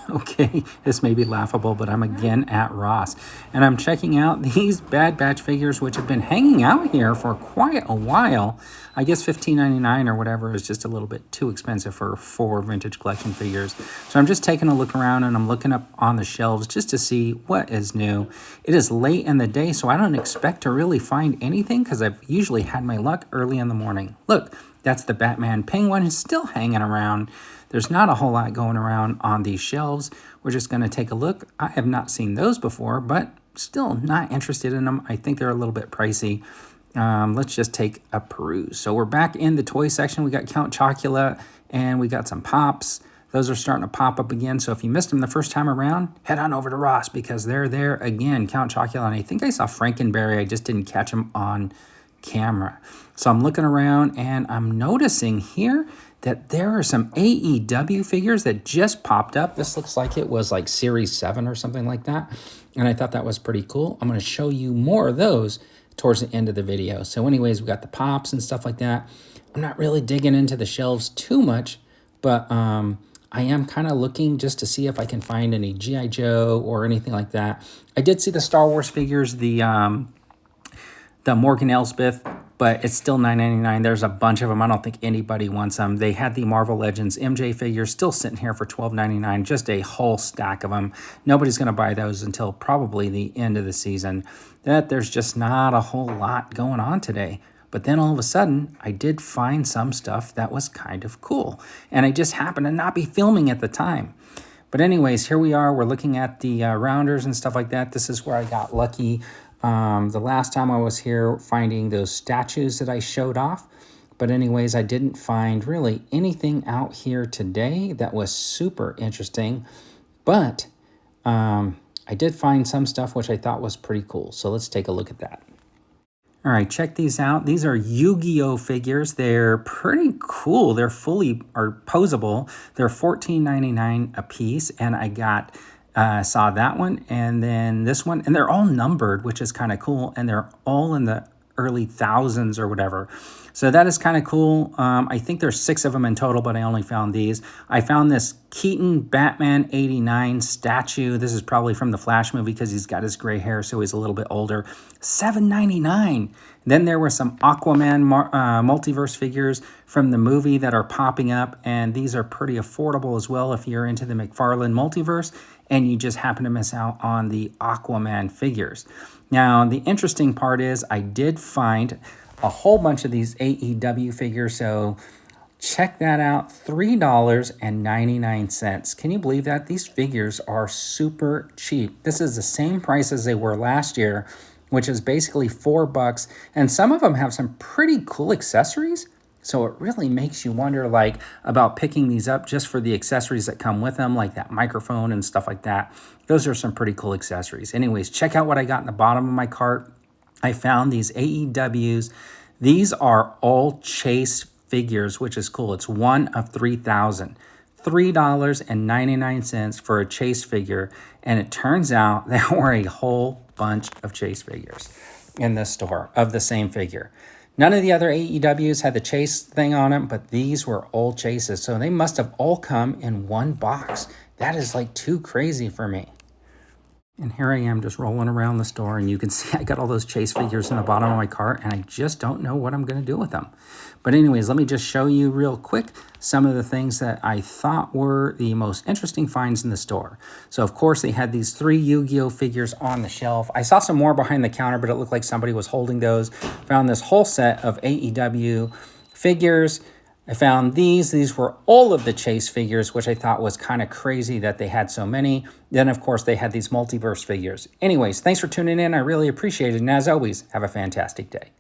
Okay, this may be laughable, but I'm again at Ross, and I'm checking out these Bad Batch figures, which have been hanging out here for quite a while. I guess $15.99 or whatever is just a little bit too expensive for 4 vintage collection figures. So I'm just taking a look around, and I'm looking up on the shelves just to see what is new. It is late in the day, so I don't expect to really find anything because I've usually had my luck early in the morning. Look, that's the Batman Penguin. It's still hanging around. There's not a whole lot going around on these shelves. We're just going to take a look. I have not seen those before, but still not interested in them. I think they're a little bit pricey. Let's just take a peruse. So we're back in the toy section. We got Count Chocula and we got some Pops. Those are starting to pop up again. So if you missed them the first time around, head on over to Ross because they're there again. Count Chocula, and I think I saw Frankenberry. I just didn't catch him on camera. So I'm looking around and I'm noticing here that there are some AEW figures that just popped up. This looks like it was like Series 7 or something like that. And I thought that was pretty cool. I'm going to show you more of those towards the end of the video. So anyways, we got the Pops and stuff like that. I'm not really digging into the shelves too much, but I am kind of looking just to see if I can find any G.I. Joe or anything like that. I did see the Star Wars figures, the Morgan Elsbeth, but it's still $9.99. There's a bunch of them. I don't think anybody wants them. They had the Marvel Legends MJ figures still sitting here for $12.99, just a whole stack of them. Nobody's going to buy those until probably the end of the season. There's just not a whole lot going on today. But then all of a sudden, I did find some stuff that was kind of cool. And I just happened to not be filming at the time. But anyways, here we are. We're looking at the rounders and stuff like that. This is where I got lucky. The last time I was here finding those statues that I showed off. But anyways, I didn't find really anything out here today that was super interesting. But I did find some stuff which I thought was pretty cool. So let's take a look at that. All right, check these out. These are Yu-Gi-Oh figures. They're pretty cool. They're fully posable. They're $14.99 a piece, and I saw that one and then this one, and they're all numbered, which is kind of cool, and they're all in the early thousands or whatever. So that is kind of cool. I think there's 6 of them in total, but I only found these. I found this Keaton Batman 89 statue. This is probably from the Flash movie because he's got his gray hair, so he's a little bit older. $7.99. Then there were some Aquaman multiverse figures from the movie that are popping up, and these are pretty affordable as well if you're into the McFarlane multiverse and you just happen to miss out on the Aquaman figures. Now, the interesting part is I did find a whole bunch of these AEW figures, so check that out, $3.99. Can you believe that? These figures are super cheap. This is the same price as they were last year, which is basically $4, and some of them have some pretty cool accessories. So it really makes you wonder about picking these up just for the accessories that come with them, like that microphone and stuff like that. Those are some pretty cool accessories. Anyways, check out what I got in the bottom of my cart. I found these AEWs. These are all Chase figures, which is cool. It's one of 3,000. $3.99 for a Chase figure. And it turns out there were a whole bunch of Chase figures in this store of the same figure. None of the other AEWs had the Chase thing on them, but these were all Chases. So they must have all come in one box. That is too crazy for me. And here I am just rolling around the store, and you can see I got all those Chase figures in the bottom of my cart, and I just don't know what I'm going to do with them. But anyways, let me just show you real quick some of the things that I thought were the most interesting finds in the store. So, of course, they had these 3 Yu-Gi-Oh figures on the shelf. I saw some more behind the counter, but it looked like somebody was holding those. Found this whole set of AEW figures. I found these. These were all of the Chase figures, which I thought was kind of crazy that they had so many. Then, of course, they had these multiverse figures. Anyways, thanks for tuning in. I really appreciate it. And as always, have a fantastic day.